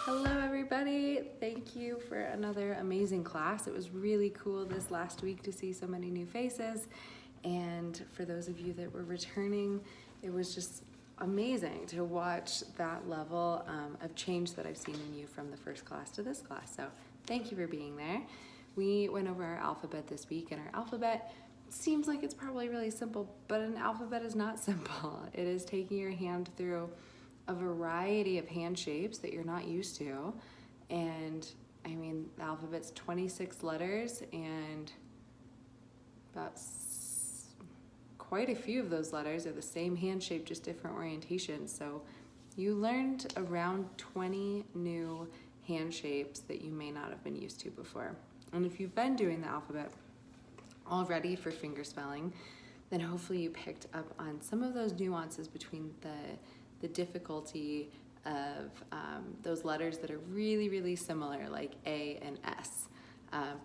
Hello everybody, thank you for another amazing class. It was really cool this last week to see so many new faces, and for those of you that were returning, it was just amazing to watch that level of change that I've seen in you from the first class to this class. So thank you for being there. We went over our alphabet this week, and our alphabet seems like it's probably really simple, but an alphabet is not simple. It is taking your hand through a variety of hand shapes that you're not used to. And I mean, the alphabet's 26 letters, and about quite a few of those letters are the same hand shape, just different orientations. So you learned around 20 new hand shapes that you may not have been used to before. And if you've been doing the alphabet already for fingerspelling, then hopefully you picked up on some of those nuances between the difficulty of those letters that are really, really similar, like A and S.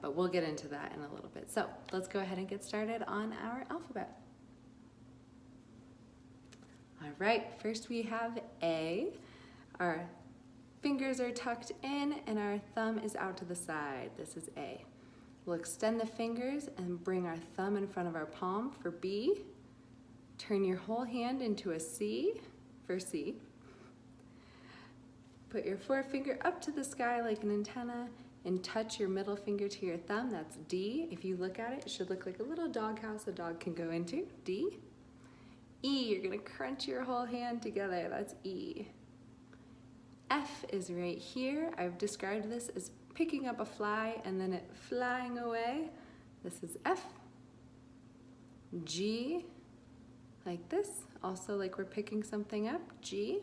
But we'll get into that in a little bit. So let's go ahead and get started on our alphabet. All right, first we have A. Our fingers are tucked in and our thumb is out to the side. This is A. We'll extend the fingers and bring our thumb in front of our palm for B. Turn your whole hand into a C for C. Put your forefinger up to the sky like an antenna and touch your middle finger to your thumb. That's D. If you look at it, it should look like a little doghouse a dog can go into. D. E, you're gonna crunch your whole hand together. That's E. F is right here. I've described this as picking up a fly and then it flying away. This is F. G, like this, also like we're picking something up, G.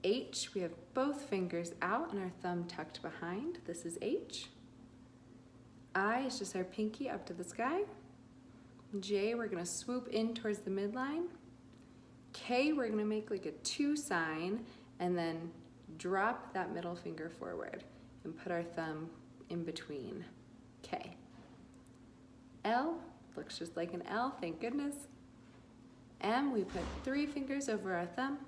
H, we have both fingers out and our thumb tucked behind. This is H. I is just our pinky up to the sky. J, we're gonna swoop in towards the midline. K, we're gonna make like a 2 sign and then drop that middle finger forward and put our thumb in between. K. L, looks just like an L, thank goodness. M, we put 3 fingers over our thumb.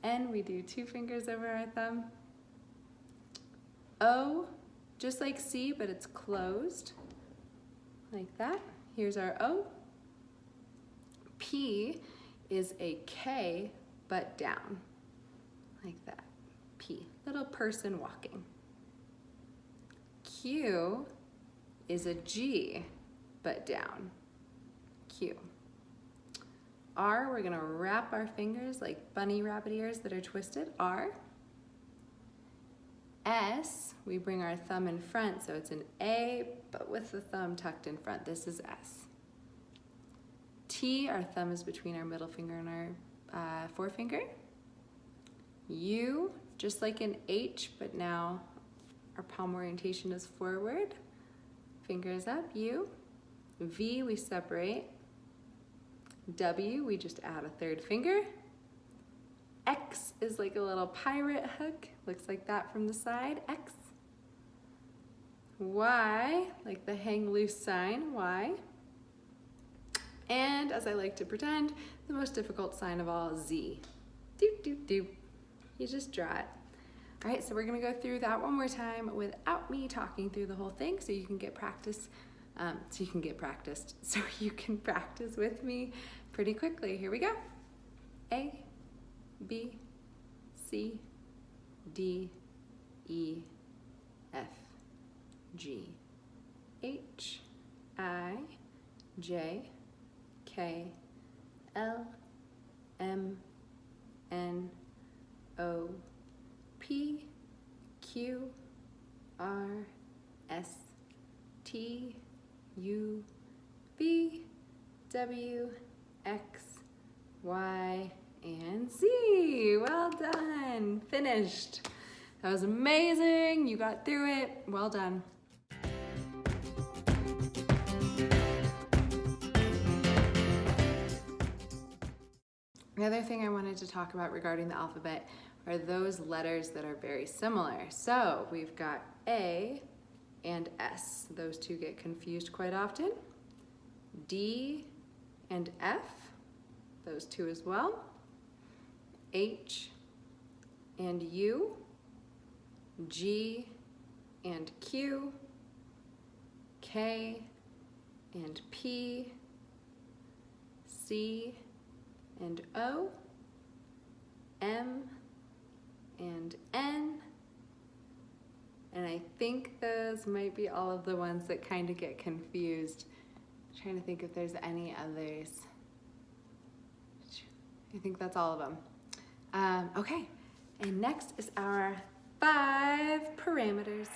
N, we do 2 fingers over our thumb. O, just like C, but it's closed, like that. Here's our O. P is a K, but down, like that. P, little person walking. Q is a G, but down, Q. R, we're gonna wrap our fingers like bunny rabbit ears that are twisted, R. S, we bring our thumb in front, so it's an A, but with the thumb tucked in front. This is S. T, our thumb is between our middle finger and our forefinger. U, just like an H, but now our palm orientation is forward. Fingers up, U. V, we separate. W, we just add a 3rd finger. X is like a little pirate hook, looks like that from the side, X. Y, like the hang loose sign, Y. And as I like to pretend, the most difficult sign of all, Z. Doop, doop, doop. You just draw it. All right, so we're gonna go through that one more time without me talking through the whole thing so you can get practice. So you can practice with me pretty quickly. Here we go. A, B, C, D, E, F, G, H, I, J, K, L, M, N, O, P, Q, R, S, T, U, V, W, X, Y, and Z. Well done, finished. That was amazing, you got through it, well done. The other thing I wanted to talk about regarding the alphabet are those letters that are very similar. So we've got A and S. Those two get confused quite often. D and F, those two as well. H, and U, G and Q, K and P, C and O, M and N, and I think those might be all of the ones that kind of get confused. I'm trying to think if there's any others. I think that's all of them. Okay, and next is our 5 parameters.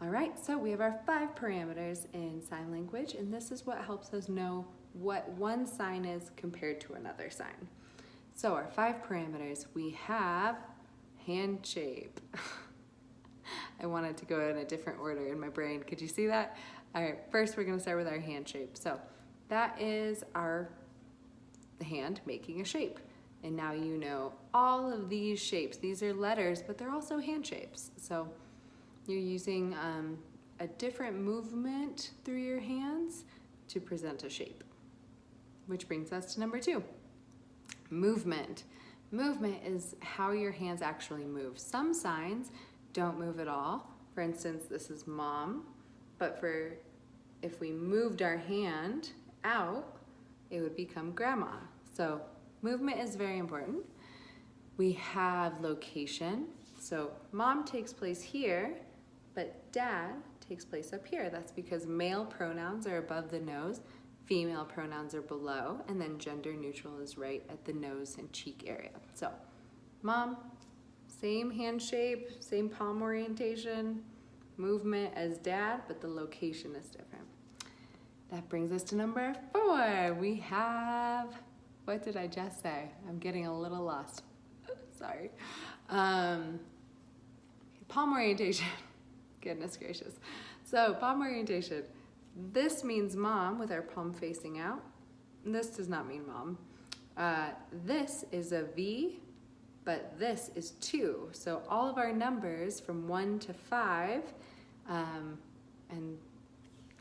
All right, so we have our 5 parameters in sign language, and this is what helps us know what one sign is compared to another sign. So our 5 parameters, we have hand shape. I wanted to go in a different order in my brain. Could you see that? All right, first we're gonna start with our hand shape. So that is the hand making a shape. And now you know all of these shapes. These are letters, but they're also hand shapes. So you're using a different movement through your hands to present a shape. Which brings us to number 2, movement. Movement is how your hands actually move. Some signs don't move at all. For instance, this is mom, but if we moved our hand out, it would become grandma. So movement is very important. We have location. So mom takes place here, but dad takes place up here. That's because male pronouns are above the nose, female pronouns are below, and then gender neutral is right at the nose and cheek area. So mom, same hand shape, same palm orientation, movement as dad, but the location is different. That brings us to number 4. We have, what did I just say? I'm getting a little lost. Sorry. Palm orientation. Goodness gracious. So palm orientation. This means mom with our palm facing out. This does not mean mom. This is a V, but this is 2. So all of our numbers from 1 to 5, and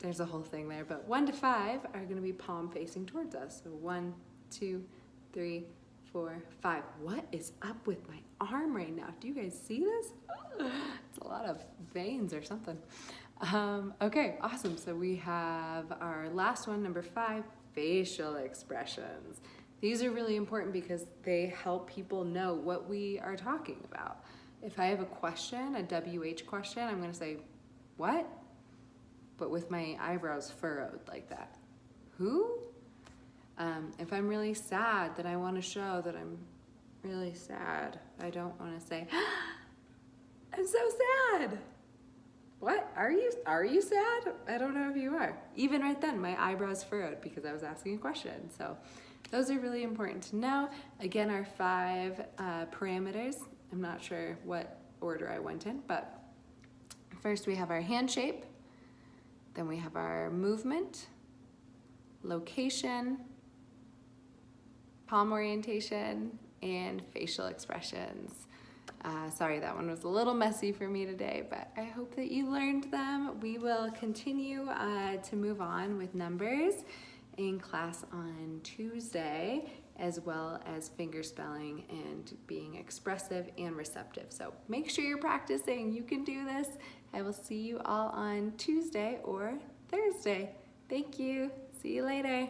there's a whole thing there, but 1 to 5 are going to be palm facing towards us. So 1, 2, 3, 4, 5. What is up with my arm right now? Do you guys see this? It's a lot of veins or something. Okay, awesome. So we have our last one, number 5, facial expressions. These are really important because they help people know what we are talking about. If I have a question, a WH question, I'm going to say, what? But with my eyebrows furrowed like that. Who? If I'm really sad, then I want to show that I'm really sad. I don't want to say, I'm so sad. What? Are you sad? I don't know if you are. Even right then, my eyebrows furrowed because I was asking a question. So those are really important to know. Again, our 5 parameters. I'm not sure what order I went in, but first we have our hand shape. Then we have our movement, location, palm orientation, and facial expressions. Sorry, that one was a little messy for me today, but I hope that you learned them. We will continue to move on with numbers in class on Tuesday, as well as fingerspelling and being expressive and receptive. So make sure you're practicing. You can do this. I will see you all on Tuesday or Thursday. Thank you. See you later.